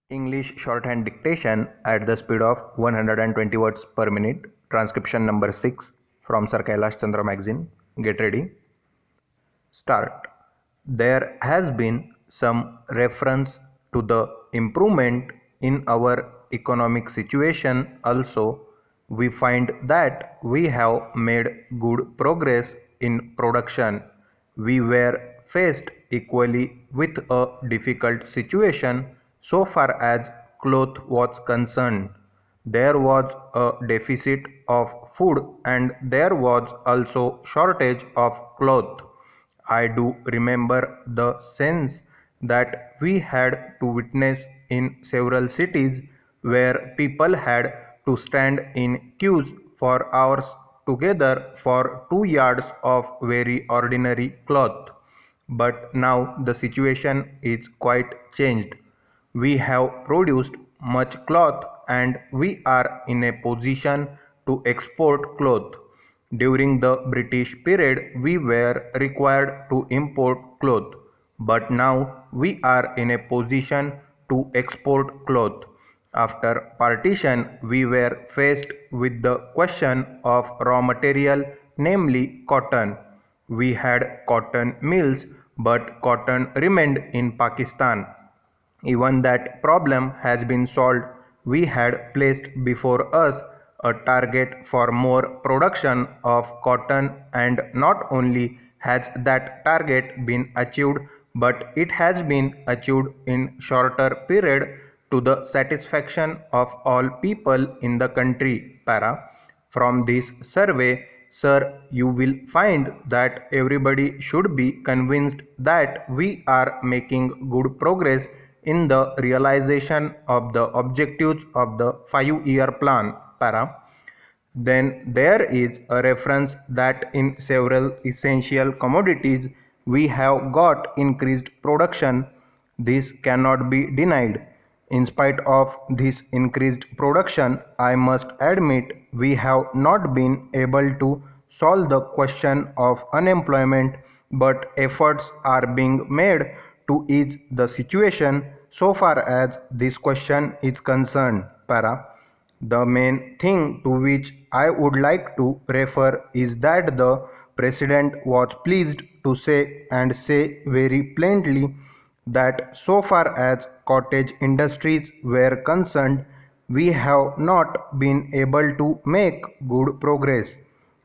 English shorthand dictation at the speed of 120 words per minute. Transcription number 6 from Sir Kailash Chandra magazine. Get ready. Start. There has been some reference to the improvement in our economic situation also. We find that we have made good progress in production. We were faced equally with a difficult situation so far as cloth was concerned. There was a deficit of food and there was also shortage of cloth. I do remember the sense that we had to witness in several cities where people had to stand in queues for hours together for 2 yards of very ordinary cloth. But now the situation is quite changed. We have produced much cloth and we are in a position to export cloth. During the British period, we were required to import cloth, but now we are in a position to export cloth. After partition, we were faced with the question of raw material, namely cotton. We had cotton mills, but cotton remained in Pakistan. Even that problem has been solved. We had placed before us a target for more production of cotton, and not only has that target been achieved, but it has been achieved in shorter period to the satisfaction of all people in the country. Para. From this survey, sir, you will find that everybody should be convinced that we are making good progress in the realization of the objectives of the 5-year plan. Para. Then there is a reference that in several essential commodities we have got increased production. This cannot be denied. In spite of this increased production, I must admit we have not been able to solve the question of unemployment, but efforts are being made to ease the situation so far as this question is concerned. Para. The main thing to which I would like to refer is that the President was pleased to say and say very plainly that so far as cottage industries were concerned, we have not been able to make good progress.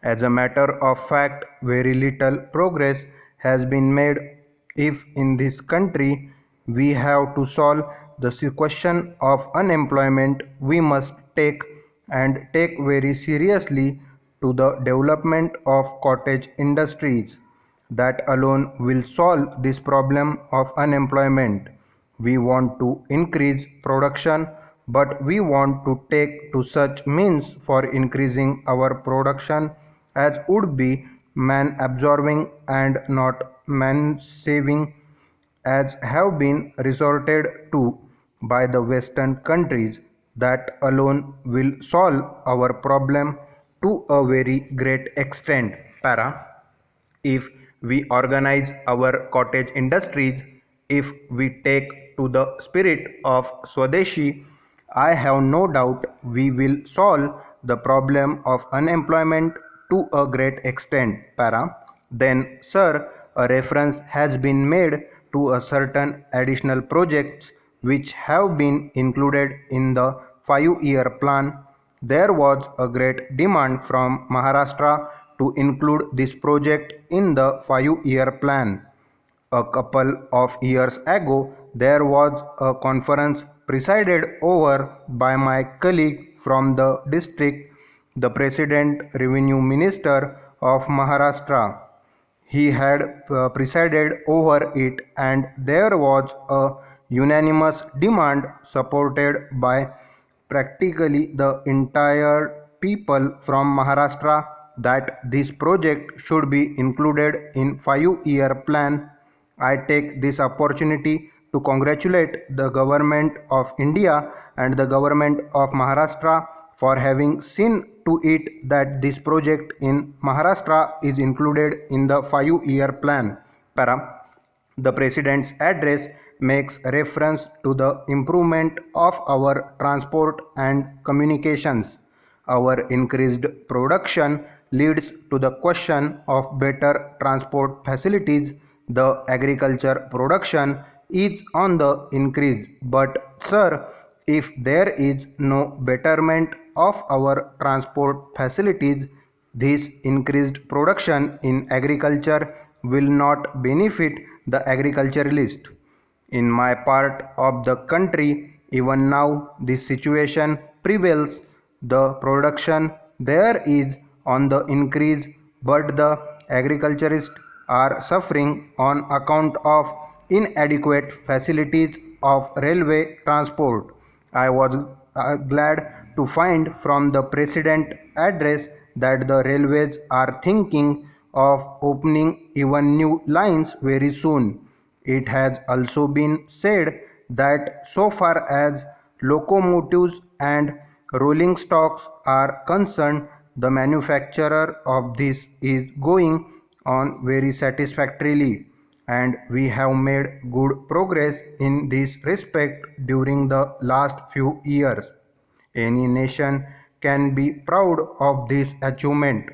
As a matter of fact, very little progress has been made. If in this country we have to solve the question of unemployment, we must take very seriously to the development of cottage industries. That alone will solve this problem of unemployment. We want to increase production, but we want to take to such means for increasing our production as would be man absorbing and not man saving, as have been resorted to by the Western countries. That alone will solve our problem to a very great extent. Para. If we organize our cottage industries, if we take to the spirit of Swadeshi, I have no doubt we will solve the problem of unemployment to a great extent. Para. Then, sir, a reference has been made to a certain additional projects which have been included in the 5-year plan. There was a great demand from Maharashtra to include this project in the 5-year plan. A couple of years ago, there was a conference presided over by my colleague from the district, the President Revenue Minister of Maharashtra. He had presided over it, and there was a unanimous demand supported by practically the entire people from Maharashtra that this project should be included in 5-year plan. I take this opportunity to congratulate the government of India and the government of Maharashtra for having seen to it that this project in Maharashtra is included in the 5-year plan. Para. The President's address makes reference to the improvement of our transport and communications. Our increased production leads to the question of better transport facilities. The agriculture production is on the increase. But, sir, if there is no betterment of our transport facilities, this increased production in agriculture will not benefit the agriculturalist. In my part of the country, even now, this situation prevails. The production there is on the increase, but the agriculturists are suffering on account of inadequate facilities of railway transport. I was glad to find from the President address that the railways are thinking of opening even new lines very soon. It has also been said that so far as locomotives and rolling stocks are concerned, the manufacture of this is going on very satisfactorily, and we have made good progress in this respect during the last few years. Any nation can be proud of this achievement.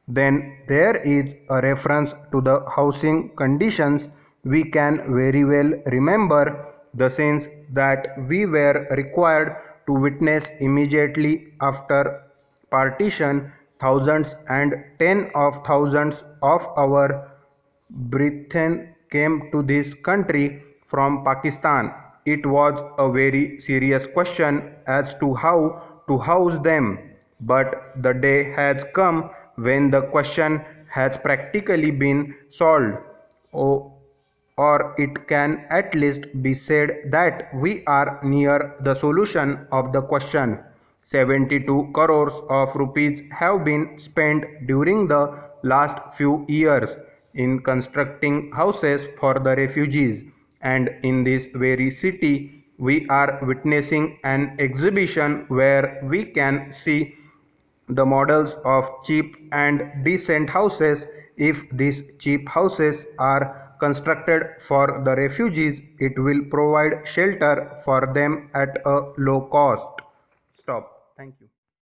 Then there is a reference to the housing conditions. We can very well remember the scenes that we were required to witness immediately after partition. Thousands and tens of thousands of our brethren came to this country from Pakistan. It was a very serious question as to how to house them, but the day has come when the question has practically been solved. Oh, or it can at least be said that we are near the solution of the question. 72 crores of rupees have been spent during the last few years in constructing houses for the refugees, and in this very city we are witnessing an exhibition where we can see the models of cheap and decent houses. If these cheap houses are constructed for the refugees, it will provide shelter for them at a low cost. Stop.